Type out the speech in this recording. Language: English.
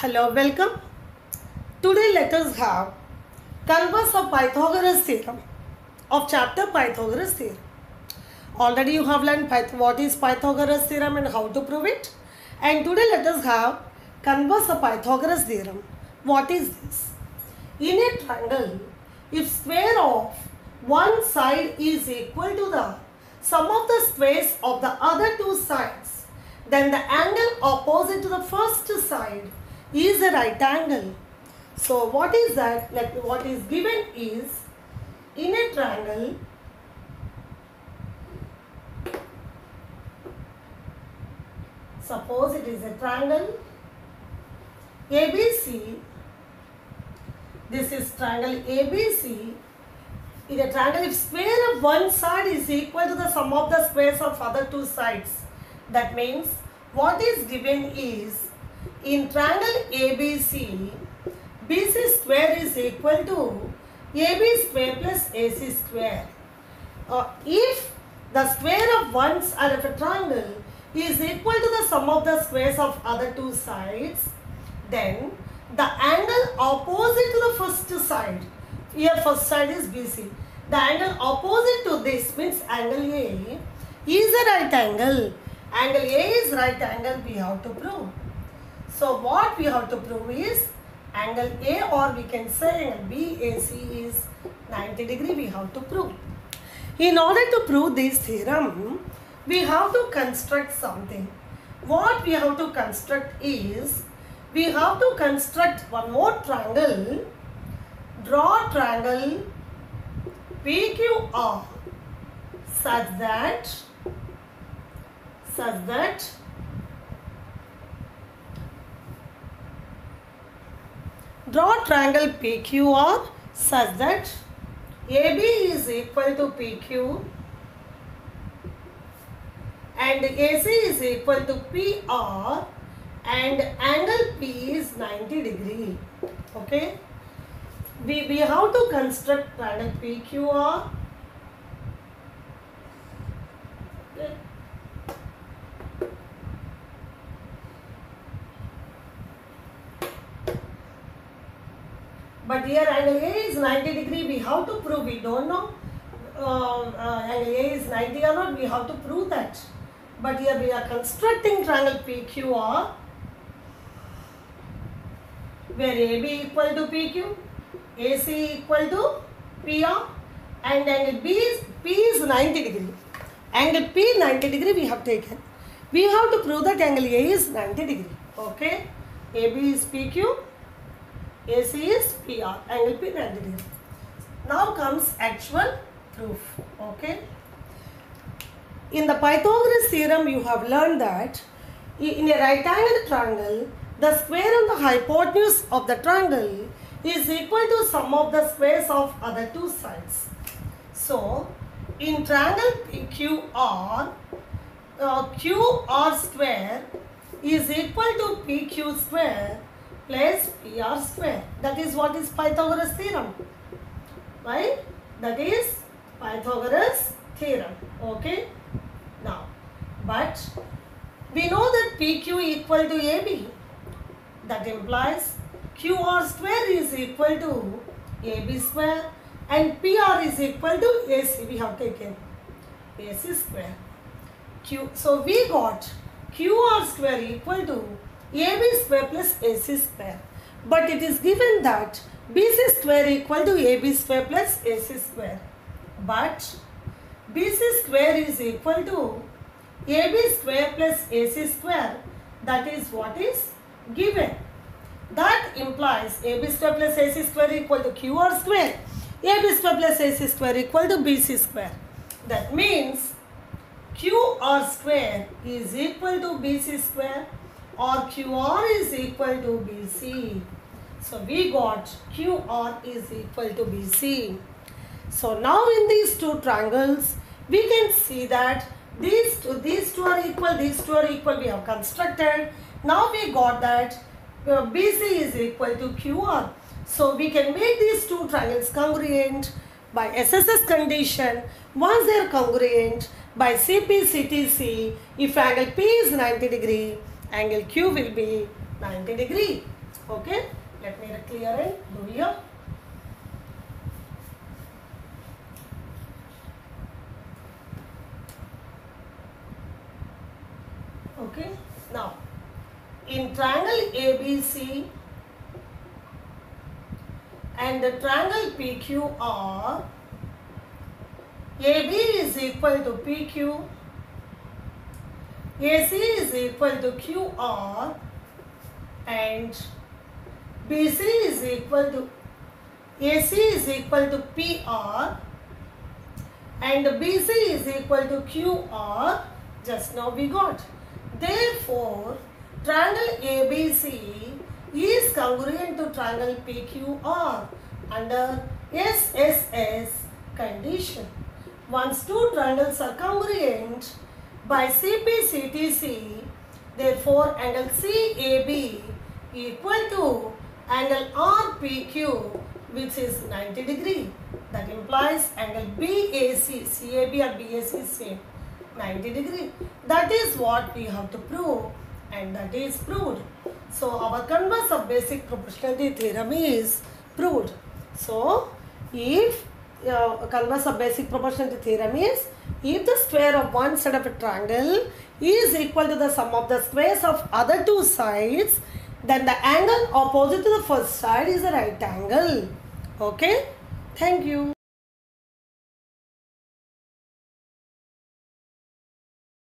Hello, welcome. Today let us have converse of Pythagoras theorem of chapter Pythagoras theorem. Already you have learned what is Pythagoras theorem and how to prove it. And today let us have converse of Pythagoras theorem. What is this? In a triangle, if square of one side is equal to the sum of the squares of the other two sides, then the angle opposite to the first side is a right angle. So what is that? Like what is given is, in a triangle, suppose it is a triangle ABC. This is triangle ABC. In a triangle, if square of one side is equal to the sum of the squares of other two sides, that means what is given is, in triangle ABC, BC square is equal to AB square plus AC square. If the square of one side of a triangle is equal to the sum of the squares of other two sides, then the angle opposite to the first side, here first side is BC, the angle opposite to this means angle A is a right angle. Angle A is right angle, we have to prove. So what we have to prove is angle A, or we can say angle BAC is 90 degree, we have to prove. In order to prove this theorem, we have to construct something. What we have to construct is, we have to construct one more triangle. Draw triangle PQR such that draw triangle PQR such that AB is equal to PQ and AC is equal to PR and angle P is 90 degree. Okay. We have to construct triangle PQR. Okay. But here angle A is 90 degree, we have to prove, we don't know angle A is 90 or not, we have to prove that. But here we are constructing triangle PQR where AB equal to PQ, AC equal to PR and angle P is 90 degree. Angle P 90 degree we have taken. We have to prove that angle A is 90 degree. Okay. AB is PQ. AC is PR, angle P 90 degree. Now comes actual proof. Okay. In the Pythagoras theorem, you have learned that in a right angle triangle, the square and the hypotenuse of the triangle is equal to sum of the squares of other two sides. So, in triangle PQR, QR square is equal to PQ square plus PR square. That is what is Pythagoras theorem. Right? That is Pythagoras theorem. Okay. Now, but we know that PQ equal to AB. That implies QR square is equal to AB square and PR is equal to AC. We have taken AC square. So we got QR square equal to AB square plus AC square. But it is given that BC square equal to AB square plus AC square. But BC square is equal to AB square plus AC square. That is what is given. That implies AB square plus AC square equal to QR square. AB square plus AC square equal to BC square. That means QR square is equal to BC square or QR is equal to BC. So we got QR is equal to BC. So now in these two triangles, we can see that these two are equal, these two are equal, we have constructed. Now we got that BC is equal to QR. So we can make these two triangles congruent by SSS condition. Once they are congruent, by CP/CTC, if angle P is 90 degree, angle Q will be 90 degree. Okay, let me clear and do here. Okay, now in triangle ABC and the triangle PQR, AB is equal to PQ, AC is equal to QR, and BC is equal to AC is equal to PR, and BC is equal to QR. Just now we got. Therefore, triangle ABC is congruent to triangle PQR under SSS condition. Once two triangles are congruent by CP/CTC, therefore angle CAB equal to angle RPQ, which is 90 degree. That implies angle BAC, CAB or BAC is same, 90 degree. That is what we have to prove, and that is proved. So our converse of basic proportionality theorem is proved. So if converse of basic proportionality theorem is, if the square of one side of a triangle is equal to the sum of the squares of other two sides, then the angle opposite to the first side is a right angle. Okay, thank you.